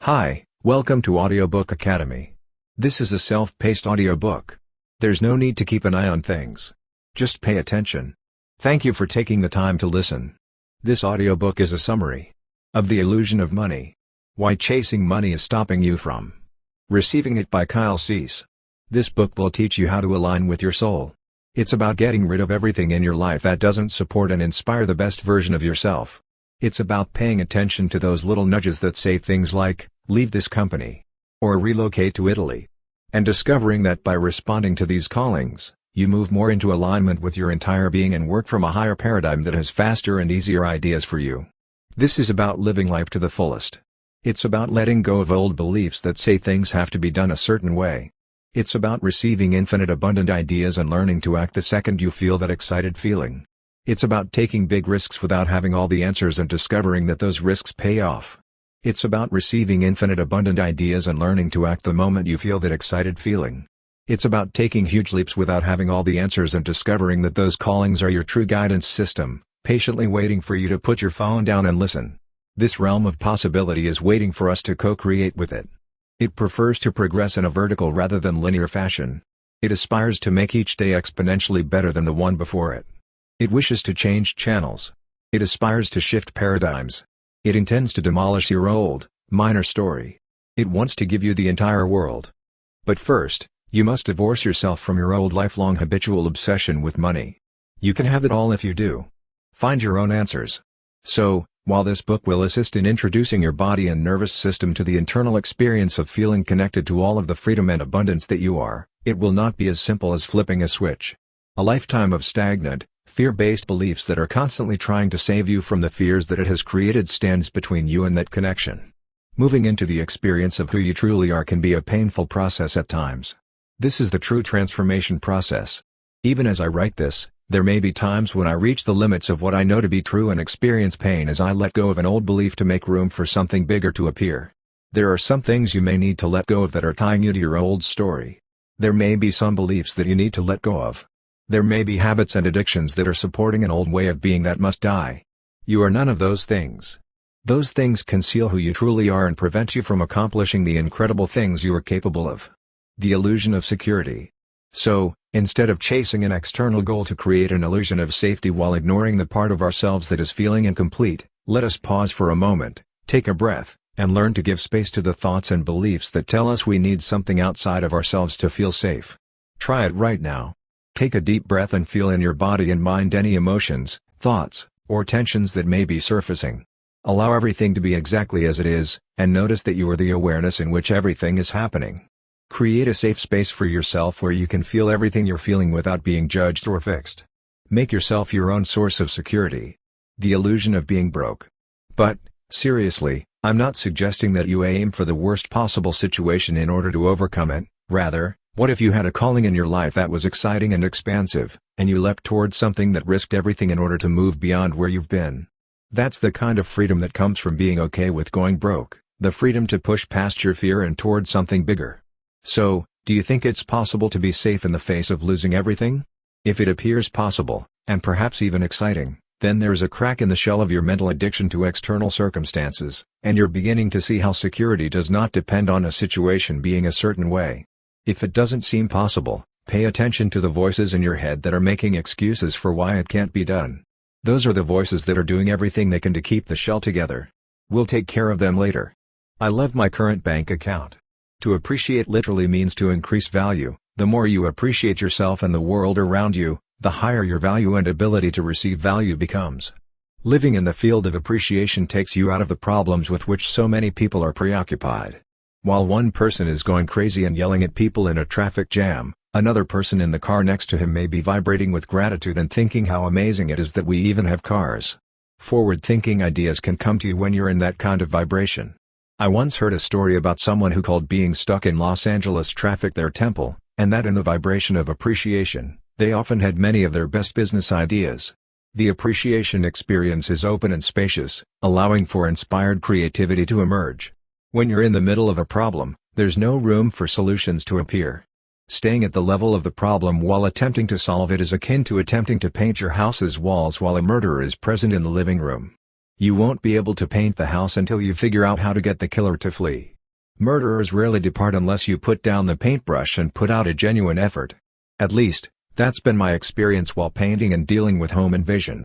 Hi, welcome to Audiobook Academy. This is a self-paced audiobook. There's no need to keep an eye on things. Just pay attention. Thank you for taking the time to listen. This audiobook is a summary of The Illusion of Money. Why Chasing Money is Stopping You from Receiving It by Kyle Cease. This book will teach you how to align with your soul. It's about getting rid of everything in your life that doesn't support and inspire the best version of yourself. It's about paying attention to those little nudges that say things like, leave this company, or relocate to Italy. And discovering that by responding to these callings, you move more into alignment with your entire being and work from a higher paradigm that has faster and easier ideas for you. This is about living life to the fullest. It's about letting go of old beliefs that say things have to be done a certain way. It's about receiving infinite abundant ideas and learning to act the second you feel that excited feeling. It's about taking big risks without having all the answers and discovering that those risks pay off. It's about receiving infinite abundant ideas and learning to act the moment you feel that excited feeling. It's about taking huge leaps without having all the answers and discovering that those callings are your true guidance system, patiently waiting for you to put your phone down and listen. This realm of possibility is waiting for us to co-create with it. It prefers to progress in a vertical rather than linear fashion. It aspires to make each day exponentially better than the one before it. It wishes to change channels. It aspires to shift paradigms. It intends to demolish your old, minor story. It wants to give you the entire world. But first, you must divorce yourself from your old lifelong habitual obsession with money. You can have it all if you do. Find your own answers. So, while this book will assist in introducing your body and nervous system to the internal experience of feeling connected to all of the freedom and abundance that you are, it will not be as simple as flipping a switch. A lifetime of stagnant, fear-based beliefs that are constantly trying to save you from the fears that it has created stands between you and that connection. Moving into the experience of who you truly are can be a painful process at times. This is the true transformation process. Even as I write this, there may be times when I reach the limits of what I know to be true and experience pain as I let go of an old belief to make room for something bigger to appear. There are some things you may need to let go of that are tying you to your old story. There may be some beliefs that you need to let go of. There may be habits and addictions that are supporting an old way of being that must die. You are none of those things. Those things conceal who you truly are and prevent you from accomplishing the incredible things you are capable of. The illusion of security. So, instead of chasing an external goal to create an illusion of safety while ignoring the part of ourselves that is feeling incomplete, let us pause for a moment, take a breath, and learn to give space to the thoughts and beliefs that tell us we need something outside of ourselves to feel safe. Try it right now. Take a deep breath and feel in your body and mind any emotions, thoughts, or tensions that may be surfacing. Allow everything to be exactly as it is, and notice that you are the awareness in which everything is happening. Create a safe space for yourself where you can feel everything you're feeling without being judged or fixed. Make yourself your own source of security. The illusion of being broke. But, seriously, I'm not suggesting that you aim for the worst possible situation in order to overcome it. Rather, what if you had a calling in your life that was exciting and expansive, and you leapt towards something that risked everything in order to move beyond where you've been? That's the kind of freedom that comes from being okay with going broke, the freedom to push past your fear and towards something bigger. So, do you think it's possible to be safe in the face of losing everything? If it appears possible, and perhaps even exciting, then there's a crack in the shell of your mental addiction to external circumstances, and you're beginning to see how security does not depend on a situation being a certain way. If it doesn't seem possible, pay attention to the voices in your head that are making excuses for why it can't be done. Those are the voices that are doing everything they can to keep the shell together. We'll take care of them later. I love my current bank account. To appreciate literally means to increase value. The more you appreciate yourself and the world around you, the higher your value and ability to receive value becomes. Living in the field of appreciation takes you out of the problems with which so many people are preoccupied. While one person is going crazy and yelling at people in a traffic jam, another person in the car next to him may be vibrating with gratitude and thinking how amazing it is that we even have cars. Forward-thinking ideas can come to you when you're in that kind of vibration. I once heard a story about someone who called being stuck in Los Angeles traffic their temple, and that in the vibration of appreciation, they often had many of their best business ideas. The appreciation experience is open and spacious, allowing for inspired creativity to emerge. When you're in the middle of a problem, there's no room for solutions to appear. Staying at the level of the problem while attempting to solve it is akin to attempting to paint your house's walls while a murderer is present in the living room. You won't be able to paint the house until you figure out how to get the killer to flee. Murderers rarely depart unless you put down the paintbrush and put out a genuine effort. At least, that's been my experience while painting and dealing with home invasion.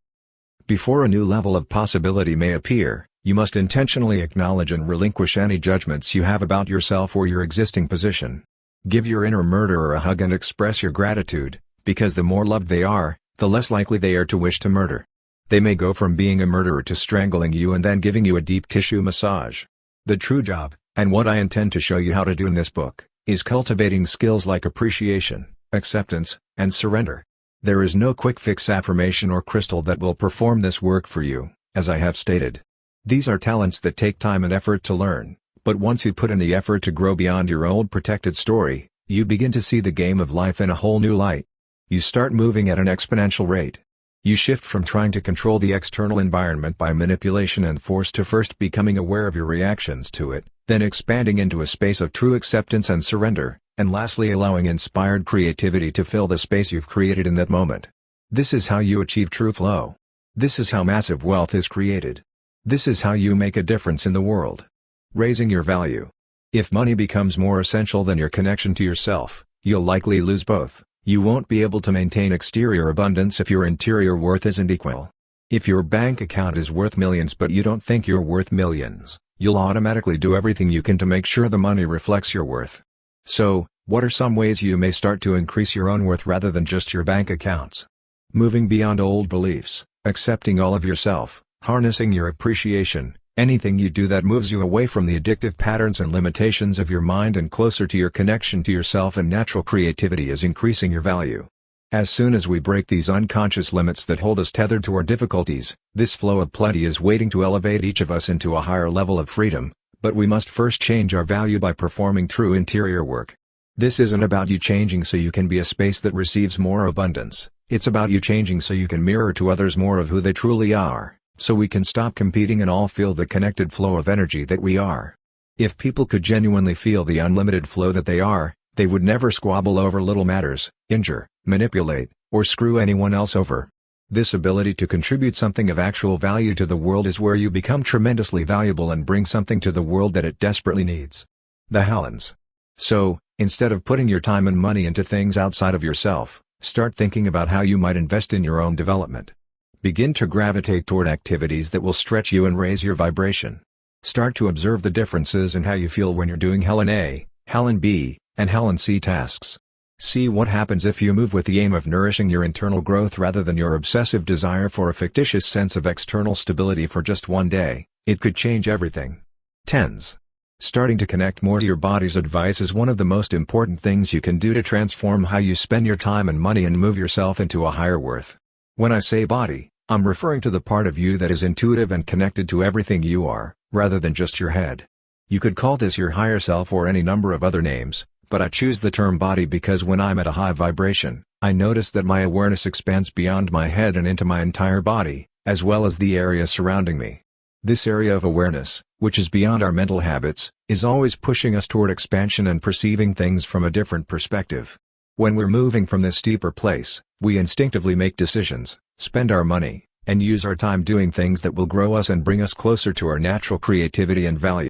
Before a new level of possibility may appear, you must intentionally acknowledge and relinquish any judgments you have about yourself or your existing position. Give your inner murderer a hug and express your gratitude, because the more loved they are, the less likely they are to wish to murder. They may go from being a murderer to strangling you and then giving you a deep tissue massage. The true job, and what I intend to show you how to do in this book, is cultivating skills like appreciation, acceptance, and surrender. There is no quick fix affirmation or crystal that will perform this work for you, as I have stated. These are talents that take time and effort to learn, but once you put in the effort to grow beyond your old protected story, you begin to see the game of life in a whole new light. You start moving at an exponential rate. You shift from trying to control the external environment by manipulation and force to first becoming aware of your reactions to it, then expanding into a space of true acceptance and surrender, and lastly allowing inspired creativity to fill the space you've created in that moment. This is how you achieve true flow. This is how massive wealth is created. This is how you make a difference in the world. Raising your value. If money becomes more essential than your connection to yourself, you'll likely lose both. You won't be able to maintain exterior abundance if your interior worth isn't equal. If your bank account is worth millions but you don't think you're worth millions, you'll automatically do everything you can to make sure the money reflects your worth. So, what are some ways you may start to increase your own worth rather than just your bank accounts? Moving beyond old beliefs, accepting all of yourself, harnessing your appreciation, anything you do that moves you away from the addictive patterns and limitations of your mind and closer to your connection to yourself and natural creativity is increasing your value. As soon as we break these unconscious limits that hold us tethered to our difficulties, this flow of plenty is waiting to elevate each of us into a higher level of freedom. But we must first change our value by performing true interior work. This isn't about you changing so you can be a space that receives more abundance, it's about you changing so you can mirror to others more of who they truly are, so we can stop competing and all feel the connected flow of energy that we are. If people could genuinely feel the unlimited flow that they are, they would never squabble over little matters, injure, manipulate, or screw anyone else over. This ability to contribute something of actual value to the world is where you become tremendously valuable and bring something to the world that it desperately needs. The Hallands. So, instead of putting your time and money into things outside of yourself, start thinking about how you might invest in your own development. Begin to gravitate toward activities that will stretch you and raise your vibration. Start to observe the differences in how you feel when you're doing Hallan A, Hallan B, and Hallan C tasks. See what happens if you move with the aim of nourishing your internal growth rather than your obsessive desire for a fictitious sense of external stability for just one day. It could change everything. 10s. Starting to connect more to your body's advice is one of the most important things you can do to transform how you spend your time and money and move yourself into a higher worth. When I say body, I'm referring to the part of you that is intuitive and connected to everything you are, rather than just your head. You could call this your higher self or any number of other names, but I choose the term body because when I'm at a high vibration, I notice that my awareness expands beyond my head and into my entire body, as well as the area surrounding me. This area of awareness, which is beyond our mental habits, is always pushing us toward expansion and perceiving things from a different perspective. When we're moving from this deeper place, we instinctively make decisions, spend our money, and use our time doing things that will grow us and bring us closer to our natural creativity and value.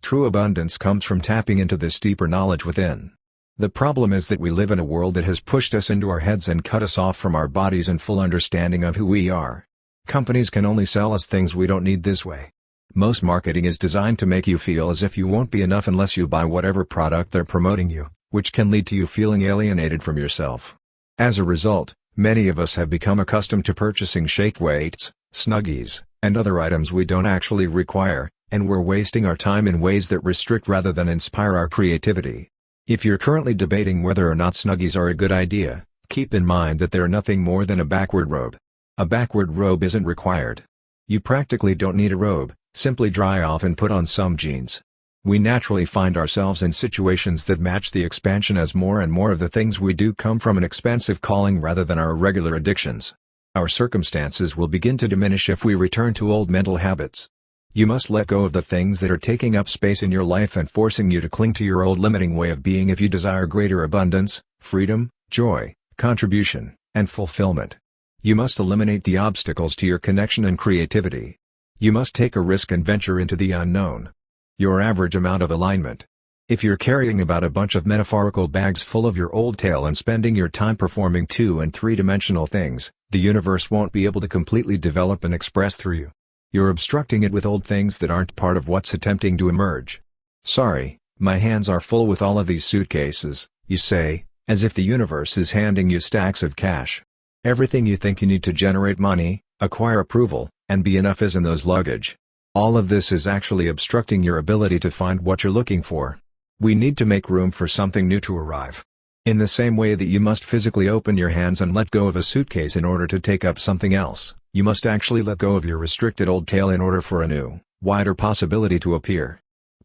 True abundance comes from tapping into this deeper knowledge within. The problem is that we live in a world that has pushed us into our heads and cut us off from our bodies and full understanding of who we are. Companies can only sell us things we don't need this way. Most marketing is designed to make you feel as if you won't be enough unless you buy whatever product they're promoting you, which can lead to you feeling alienated from yourself. As a result, many of us have become accustomed to purchasing shake weights, Snuggies, and other items we don't actually require, and we're wasting our time in ways that restrict rather than inspire our creativity. If you're currently debating whether or not Snuggies are a good idea, keep in mind that they're nothing more than a backward robe. A backward robe isn't required. You practically don't need a robe, simply dry off and put on some jeans. We naturally find ourselves in situations that match the expansion as more and more of the things we do come from an expansive calling rather than our regular addictions. Our circumstances will begin to diminish if we return to old mental habits. You must let go of the things that are taking up space in your life and forcing you to cling to your old limiting way of being if you desire greater abundance, freedom, joy, contribution, and fulfillment. You must eliminate the obstacles to your connection and creativity. You must take a risk and venture into the unknown. Your average amount of alignment, If you're carrying about a bunch of metaphorical bags full of your old tale and spending your time performing 2- and 3-dimensional things, the universe won't be able to completely develop and express through you. You're obstructing it with old things that aren't part of what's attempting to emerge. Sorry, my hands are full with all of these suitcases, you say, as if the universe is handing you stacks of cash. Everything you think you need to generate money, acquire approval, and be enough is in those luggage. All of this is actually obstructing your ability to find what you're looking for. We need to make room for something new to arrive. In the same way that you must physically open your hands and let go of a suitcase in order to take up something else, you must actually let go of your restricted old tale in order for a new, wider possibility to appear.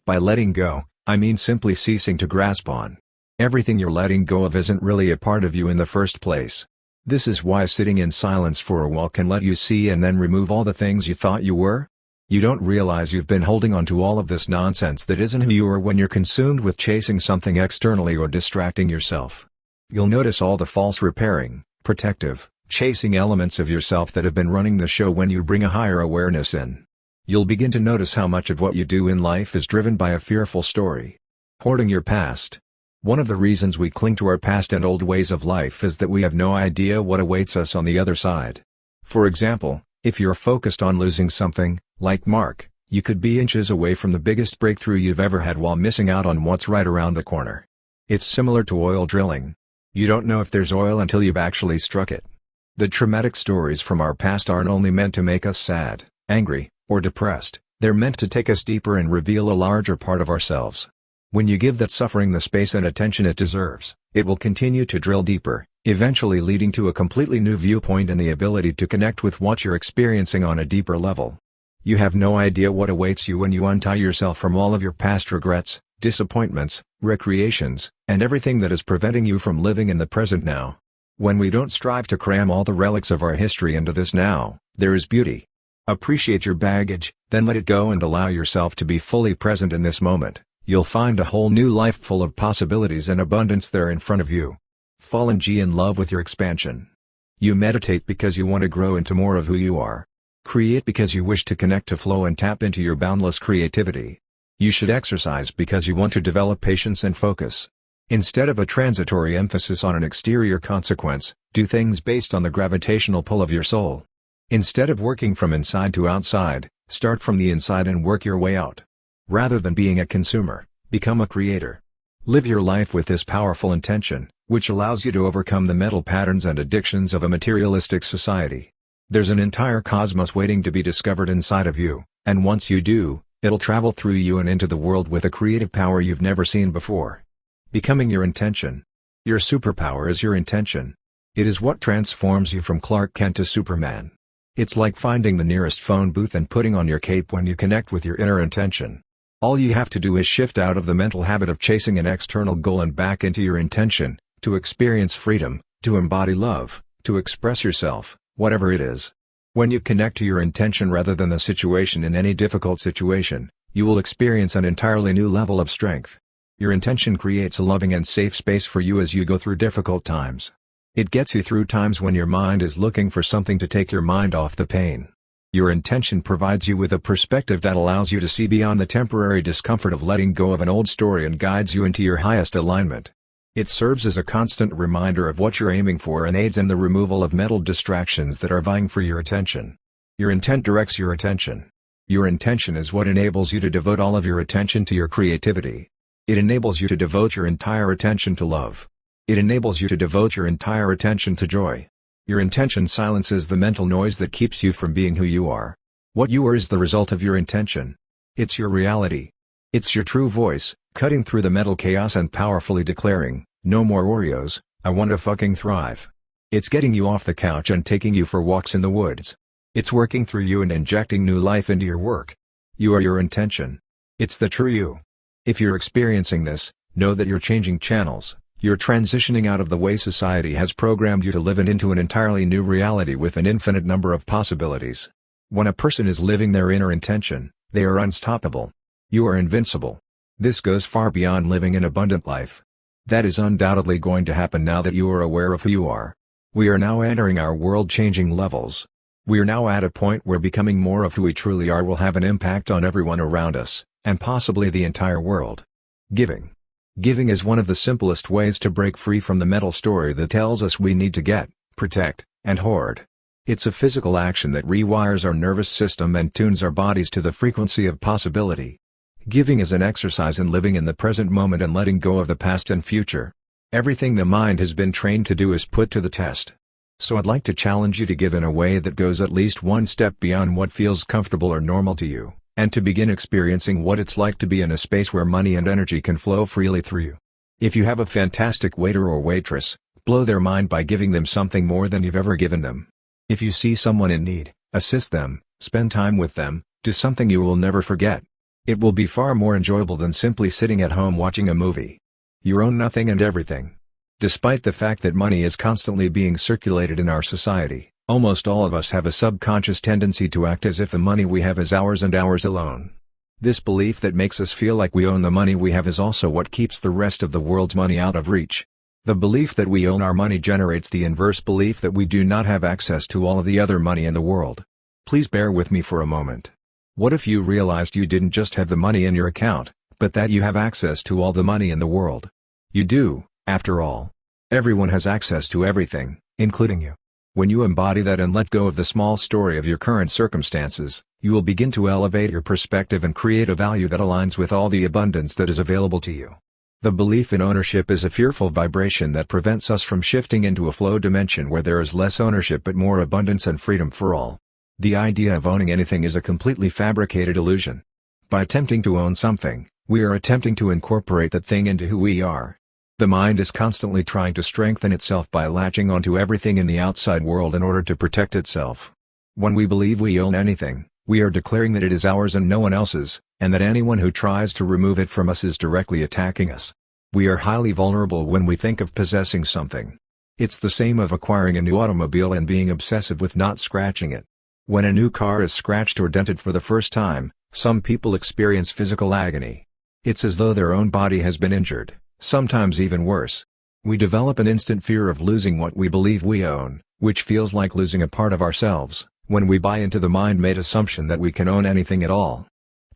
By letting go, I mean simply ceasing to grasp on. Everything you're letting go of isn't really a part of you in the first place. This is why sitting in silence for a while can let you see and then remove all the things you thought you were. You don't realize you've been holding on to all of this nonsense that isn't who you are when you're consumed with chasing something externally or distracting yourself. You'll notice all the false repairing, protective, chasing elements of yourself that have been running the show when you bring a higher awareness in. You'll begin to notice how much of what you do in life is driven by a fearful story. Hoarding your past. One of the reasons we cling to our past and old ways of life is that we have no idea what awaits us on the other side. For example, if you're focused on losing something, like Mark, you could be inches away from the biggest breakthrough you've ever had while missing out on what's right around the corner. It's similar to oil drilling. You don't know if there's oil until you've actually struck it. The traumatic stories from our past aren't only meant to make us sad, angry, or depressed, they're meant to take us deeper and reveal a larger part of ourselves. When you give that suffering the space and attention it deserves, it will continue to drill deeper, eventually leading to a completely new viewpoint and the ability to connect with what you're experiencing on a deeper level. You have no idea what awaits you when you untie yourself from all of your past regrets, disappointments, recreations, and everything that is preventing you from living in the present now. When we don't strive to cram all the relics of our history into this now, there is beauty. Appreciate your baggage, then let it go and allow yourself to be fully present in this moment. You'll find a whole new life full of possibilities and abundance there in front of you. Fall in love with your expansion. You meditate because you want to grow into more of who you are. Create because you wish to connect to flow and tap into your boundless creativity. You should exercise because you want to develop patience and focus. Instead of a transitory emphasis on an exterior consequence, do things based on the gravitational pull of your soul. Instead of working from inside to outside, start from the inside and work your way out. Rather than being a consumer, become a creator. Live your life with this powerful intention, which allows you to overcome the mental patterns and addictions of a materialistic society. There's an entire cosmos waiting to be discovered inside of you, and once you do, it'll travel through you and into the world with a creative power you've never seen before. Becoming your intention. Your superpower is your intention. It is what transforms you from Clark Kent to Superman. It's like finding the nearest phone booth and putting on your cape when you connect with your inner intention. All you have to do is shift out of the mental habit of chasing an external goal and back into your intention, to experience freedom, to embody love, to express yourself, whatever it is. When you connect to your intention rather than the situation in any difficult situation, you will experience an entirely new level of strength. Your intention creates a loving and safe space for you as you go through difficult times. It gets you through times when your mind is looking for something to take your mind off the pain. Your intention provides you with a perspective that allows you to see beyond the temporary discomfort of letting go of an old story and guides you into your highest alignment. It serves as a constant reminder of what you're aiming for and aids in the removal of mental distractions that are vying for your attention. Your intent directs your attention. Your intention is what enables you to devote all of your attention to your creativity. It enables you to devote your entire attention to love. It enables you to devote your entire attention to joy. Your intention silences the mental noise that keeps you from being who you are. What you are is the result of your intention. It's your reality. It's your true voice, cutting through the mental chaos and powerfully declaring, "No more Oreos, I want to fucking thrive." It's getting you off the couch and taking you for walks in the woods. It's working through you and injecting new life into your work. You are your intention. It's the true you. If you're experiencing this, know that you're changing channels. You're transitioning out of the way society has programmed you to live and into an entirely new reality with an infinite number of possibilities. When a person is living their inner intention, they are unstoppable. You are invincible. This goes far beyond living an abundant life. That is undoubtedly going to happen now that you are aware of who you are. We are now entering our world-changing levels. We are now at a point where becoming more of who we truly are will have an impact on everyone around us, and possibly the entire world. Giving. Giving is one of the simplest ways to break free from the mental story that tells us we need to get, protect, and hoard. It's a physical action that rewires our nervous system and tunes our bodies to the frequency of possibility. Giving is an exercise in living in the present moment and letting go of the past and future. Everything the mind has been trained to do is put to the test. So I'd like to challenge you to give in a way that goes at least one step beyond what feels comfortable or normal to you, and to begin experiencing what it's like to be in a space where money and energy can flow freely through you. If you have a fantastic waiter or waitress, blow their mind by giving them something more than you've ever given them. If you see someone in need, assist them, spend time with them, do something you will never forget. It will be far more enjoyable than simply sitting at home watching a movie. You own nothing and everything. Despite the fact that money is constantly being circulated in our society, almost all of us have a subconscious tendency to act as if the money we have is ours and ours alone. This belief that makes us feel like we own the money we have is also what keeps the rest of the world's money out of reach. The belief that we own our money generates the inverse belief that we do not have access to all of the other money in the world. Please bear with me for a moment. What if you realized you didn't just have the money in your account, but that you have access to all the money in the world? You do, after all. Everyone has access to everything, including you. When you embody that and let go of the small story of your current circumstances, you will begin to elevate your perspective and create a value that aligns with all the abundance that is available to you. The belief in ownership is a fearful vibration that prevents us from shifting into a flow dimension where there is less ownership but more abundance and freedom for all. The idea of owning anything is a completely fabricated illusion. By attempting to own something, we are attempting to incorporate that thing into who we are. The mind is constantly trying to strengthen itself by latching onto everything in the outside world in order to protect itself. When we believe we own anything, we are declaring that it is ours and no one else's, and that anyone who tries to remove it from us is directly attacking us. We are highly vulnerable when we think of possessing something. It's the same of acquiring a new automobile and being obsessive with not scratching it. When a new car is scratched or dented for the first time, some people experience physical agony. It's as though their own body has been injured, sometimes even worse. We develop an instant fear of losing what we believe we own, which feels like losing a part of ourselves, when we buy into the mind-made assumption that we can own anything at all.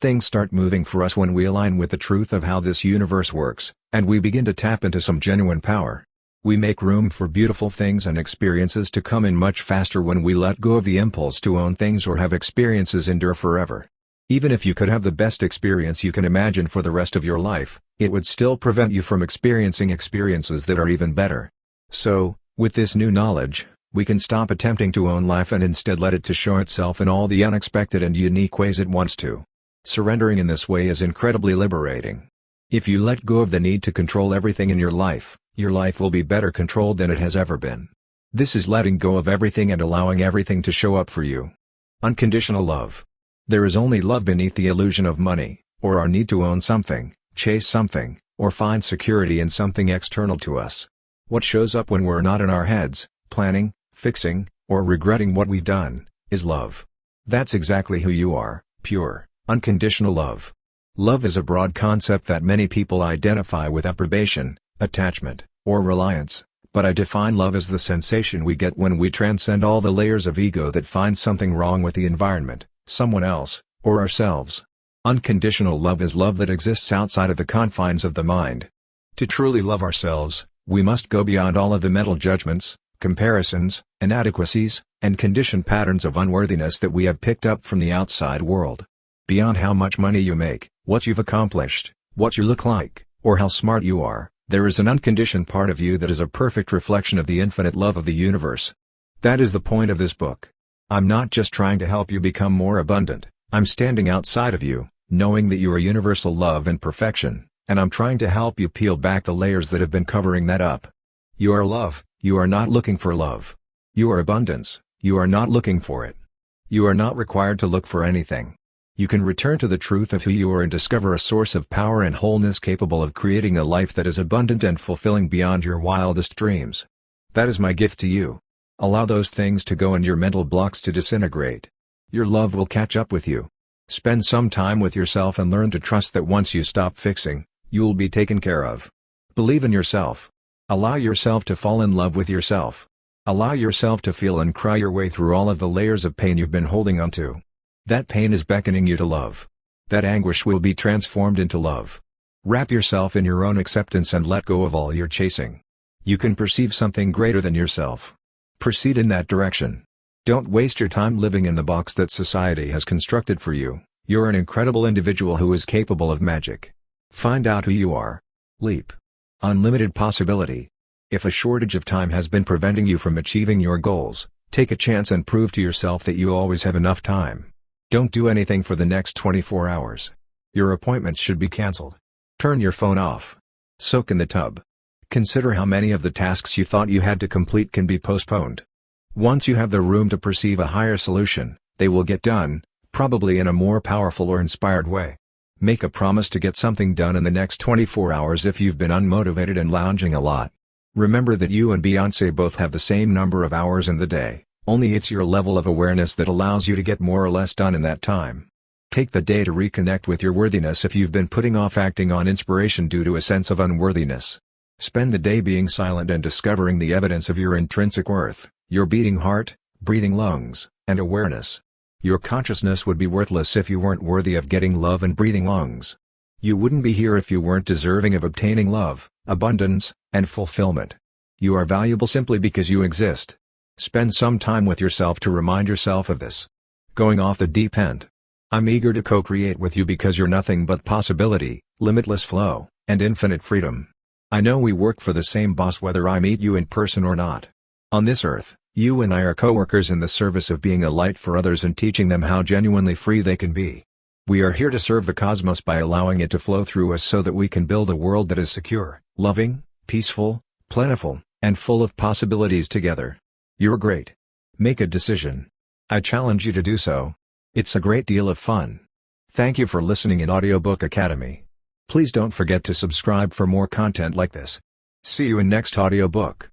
Things start moving for us when we align with the truth of how this universe works, and we begin to tap into some genuine power. We make room for beautiful things and experiences to come in much faster when we let go of the impulse to own things or have experiences endure forever. Even if you could have the best experience you can imagine for the rest of your life, it would still prevent you from experiencing experiences that are even better. So, with this new knowledge, we can stop attempting to own life and instead let it to show itself in all the unexpected and unique ways it wants to. Surrendering in this way is incredibly liberating. If you let go of the need to control everything in your life will be better controlled than it has ever been. This is letting go of everything and allowing everything to show up for you. Unconditional love. There is only love beneath the illusion of money, or our need to own something, chase something, or find security in something external to us. What shows up when we're not in our heads, planning, fixing, or regretting what we've done, is love. That's exactly who you are, pure, unconditional love. Love is a broad concept that many people identify with approbation, attachment, or reliance, but I define love as the sensation we get when we transcend all the layers of ego that find something wrong with the environment, someone else, or ourselves. Unconditional love is love that exists outside of the confines of the mind. To truly love ourselves, we must go beyond all of the mental judgments, comparisons, inadequacies, and conditioned patterns of unworthiness that we have picked up from the outside world. Beyond how much money you make, what you've accomplished, what you look like, or how smart you are, there is an unconditioned part of you that is a perfect reflection of the infinite love of the universe. That is the point of this book. I'm not just trying to help you become more abundant, I'm standing outside of you, knowing that you are universal love and perfection, and I'm trying to help you peel back the layers that have been covering that up. You are love, you are not looking for love. You are abundance, you are not looking for it. You are not required to look for anything. You can return to the truth of who you are and discover a source of power and wholeness capable of creating a life that is abundant and fulfilling beyond your wildest dreams. That is my gift to you. Allow those things to go and your mental blocks to disintegrate. Your love will catch up with you. Spend some time with yourself and learn to trust that once you stop fixing, you'll be taken care of. Believe in yourself. Allow yourself to fall in love with yourself. Allow yourself to feel and cry your way through all of the layers of pain you've been holding onto. That pain is beckoning you to love. That anguish will be transformed into love. Wrap yourself in your own acceptance and let go of all your chasing. You can perceive something greater than yourself. Proceed in that direction. Don't waste your time living in the box that society has constructed for you. You're an incredible individual who is capable of magic. Find out who you are. Leap. Unlimited possibility. If a shortage of time has been preventing you from achieving your goals, take a chance and prove to yourself that you always have enough time. Don't do anything for the next 24 hours. Your appointments should be cancelled. Turn your phone off. Soak in the tub. Consider how many of the tasks you thought you had to complete can be postponed. Once you have the room to perceive a higher solution, they will get done, probably in a more powerful or inspired way. Make a promise to get something done in the next 24 hours if you've been unmotivated and lounging a lot. Remember that you and Beyoncé both have the same number of hours in the day, only it's your level of awareness that allows you to get more or less done in that time. Take the day to reconnect with your worthiness if you've been putting off acting on inspiration due to a sense of unworthiness. Spend the day being silent and discovering the evidence of your intrinsic worth, your beating heart, breathing lungs, and awareness. Your consciousness would be worthless if you weren't worthy of getting love and breathing lungs. You wouldn't be here if you weren't deserving of obtaining love, abundance, and fulfillment. You are valuable simply because you exist. Spend some time with yourself to remind yourself of this. Going off the deep end. I'm eager to co-create with you because you're nothing but possibility, limitless flow, and infinite freedom. I know we work for the same boss whether I meet you in person or not. On this earth, you and I are co-workers in the service of being a light for others and teaching them how genuinely free they can be. We are here to serve the cosmos by allowing it to flow through us so that we can build a world that is secure, loving, peaceful, plentiful, and full of possibilities together. You're great. Make a decision. I challenge you to do so. It's a great deal of fun. Thank you for listening in Audiobook Academy. Please don't forget to subscribe for more content like this. See you in next audiobook.